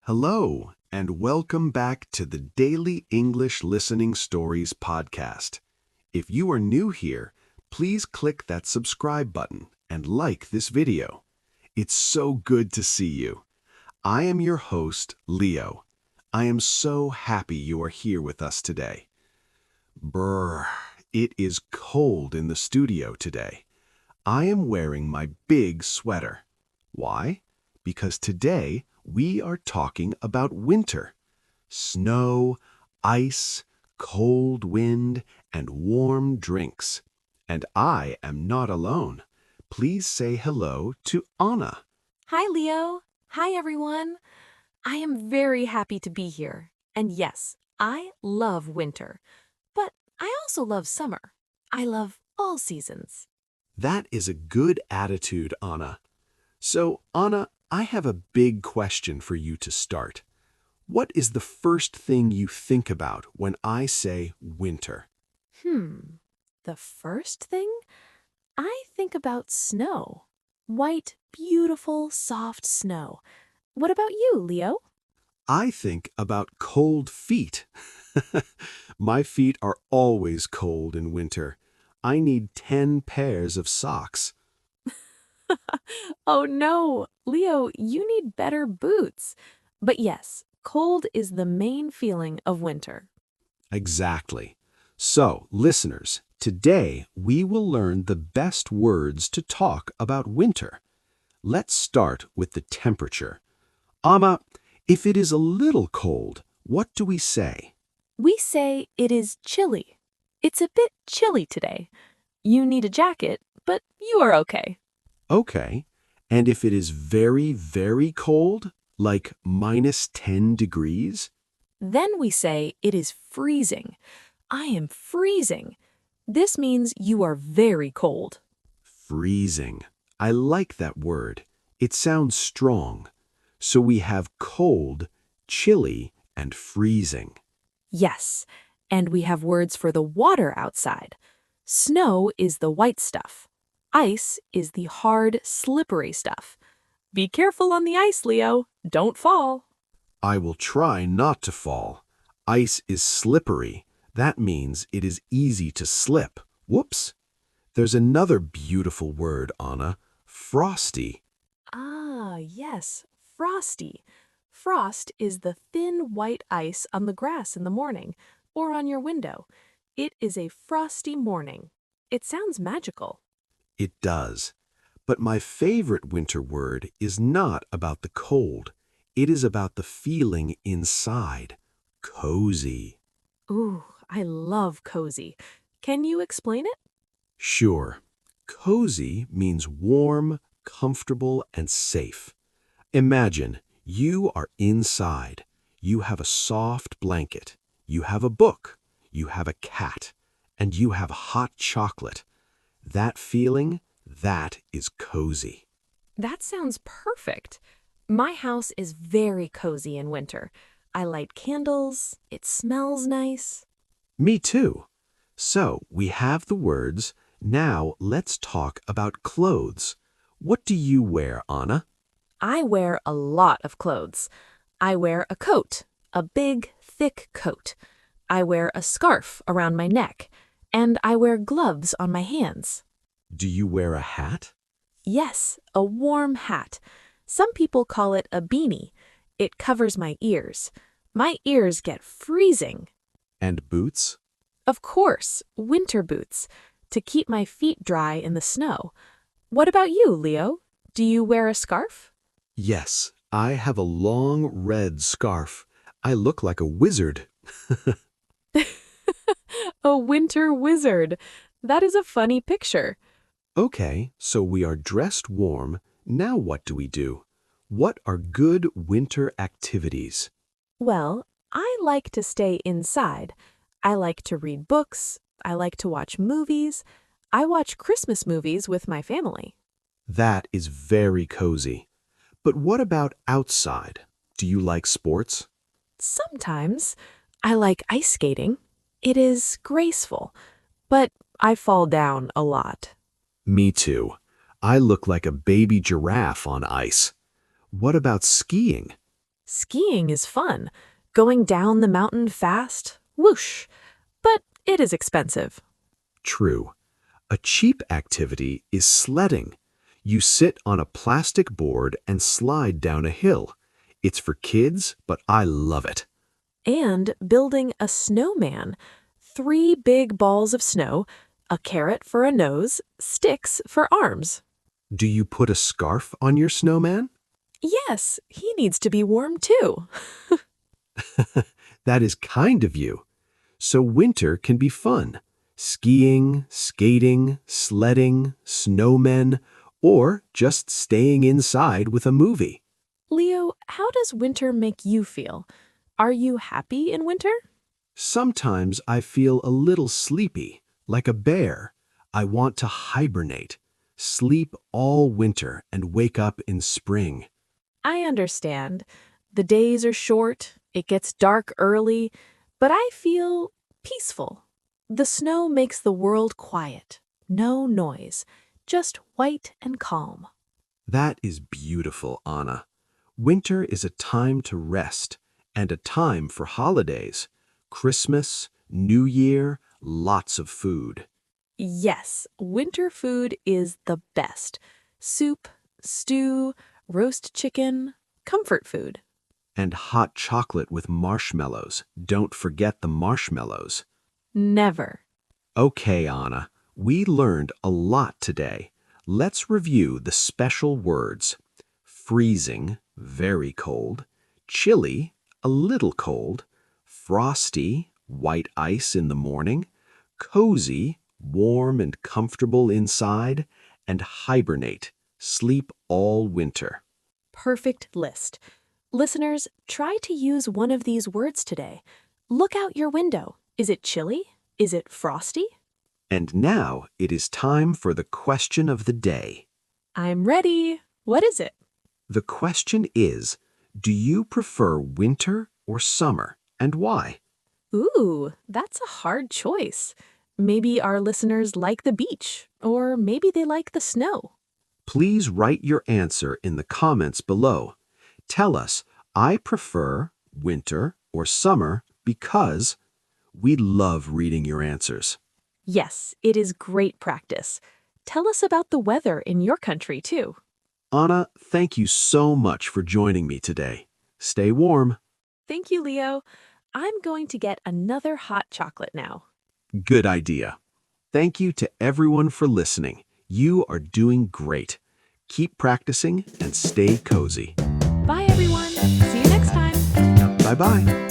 Hello, and welcome back to the Daily English Listening Stories podcast. If you are new here, please click that subscribe button and like this video. It's so good to see you. I am your host, Leo. I am so happy you are here with us today. Brr, it is cold in the studio today. I am wearing my big sweater. Why? Because today we are talking about winter. Snow, ice, cold wind, and warm drinks. And I am not alone. Please say hello to Anna. Hi, Leo. Hi, everyone. I am very happy to be here. And yes, I love winter. But I also love summer. I love all seasons. That is a good attitude, Anna. So, Anna, I have a big question for you to start. What is the first thing you think about when I say winter? The first thing? I think about snow. White, beautiful, soft snow. What about you, Leo? I think about cold feet. My feet are always cold in winter. I need 10 pairs of socks. Oh no, Leo, you need better boots. But yes, cold is the main feeling of winter. Exactly. So, listeners, today we will learn the best words to talk about winter. Let's start with the temperature. Amma, if it is a little cold, what do we say? We say it is chilly. It's a bit chilly today. You need a jacket, but you are okay. Okay. And if it is very, very cold, like minus 10 degrees? Then we say it is freezing. I am freezing. This means you are very cold. Freezing. I like that word. It sounds strong. So we have cold, chilly, and freezing. Yes, and we have words for the water outside. Snow is the white stuff. Ice is the hard, slippery stuff. Be careful on the ice, Leo. Don't fall. I will try not to fall. Ice is slippery. That means it is easy to slip. Whoops. There's another beautiful word, Anna. Frosty. Ah, yes, frosty. Frost is the thin white ice on the grass in the morning or on your window. It is a frosty morning. It sounds magical. It does. But my favorite winter word is not about the cold. It is about the feeling inside. Cozy. Ooh, I love cozy. Can you explain it? Sure. Cozy means warm, comfortable, and safe. Imagine you are inside. You have a soft blanket. You have a book. You have a cat. And you have hot chocolate. That feeling, that is cozy. That sounds perfect. My house is very cozy in winter. I light candles. It smells nice. Me too. So we have the words. Now let's talk about clothes. What do you wear, Anna? I wear a lot of clothes. I wear a coat, a big, thick coat. I wear a scarf around my neck, and I wear gloves on my hands. Do you wear a hat? Yes, a warm hat. Some people call it a beanie. It covers my ears. My ears get freezing. And boots? Of course, winter boots, to keep my feet dry in the snow. What about you, Leo? Do you wear a scarf? Yes, I have a long red scarf. I look like a wizard. A winter wizard. That is a funny picture. Okay, so we are dressed warm. Now what do we do? What are good winter activities? Well, I like to stay inside. I like to read books. I like to watch movies. I watch Christmas movies with my family. That is very cozy. But what about outside? Do you like sports? Sometimes I like ice skating. It is graceful, but I fall down a lot. Me too. I look like a baby giraffe on ice. What about skiing? Skiing is fun. Going down the mountain fast, whoosh. But it is expensive. True. A cheap activity is sledding. You sit on a plastic board and slide down a hill. It's for kids, but I love it. And building a snowman. 3 big balls of snow, a carrot for a nose, sticks for arms. Do you put a scarf on your snowman? Yes, he needs to be warm too. That is kind of you. So winter can be fun. Skiing, skating, sledding, snowmen, or just staying inside with a movie. Leo, how does winter make you feel? Are you happy in winter? Sometimes I feel a little sleepy, like a bear. I want to hibernate, sleep all winter and wake up in spring. I understand. The days are short, it gets dark early, but I feel peaceful. The snow makes the world quiet. No noise, just white and calm. That is beautiful, Anna. Winter is a time to rest and a time for holidays. Christmas, New Year, lots of food. Yes, winter food is the best. Soup, stew, roast chicken, comfort food. And hot chocolate with marshmallows. Don't forget the marshmallows. Never. Okay, Anna, we learned a lot today. Let's review the special words. Freezing, very cold. Chilly, a little cold. Frosty, white ice in the morning. Cozy, warm and comfortable inside. And hibernate, sleep all winter. Perfect list. Listeners, try to use one of these words today. Look out your window. Is it chilly? Is it frosty? And now it is time for the question of the day. I'm ready. What is it? The question is, do you prefer winter or summer, and why? Ooh, that's a hard choice. Maybe our listeners like the beach, or maybe they like the snow. Please write your answer in the comments below. Tell us, I prefer winter or summer because we love reading your answers. Yes, it is great practice. Tell us about the weather in your country, too. Anna, thank you so much for joining me today. Stay warm. Thank you, Leo. I'm going to get another hot chocolate now. Good idea. Thank you to everyone for listening. You are doing great. Keep practicing and stay cozy. Bye, everyone. See you next time. Bye-bye.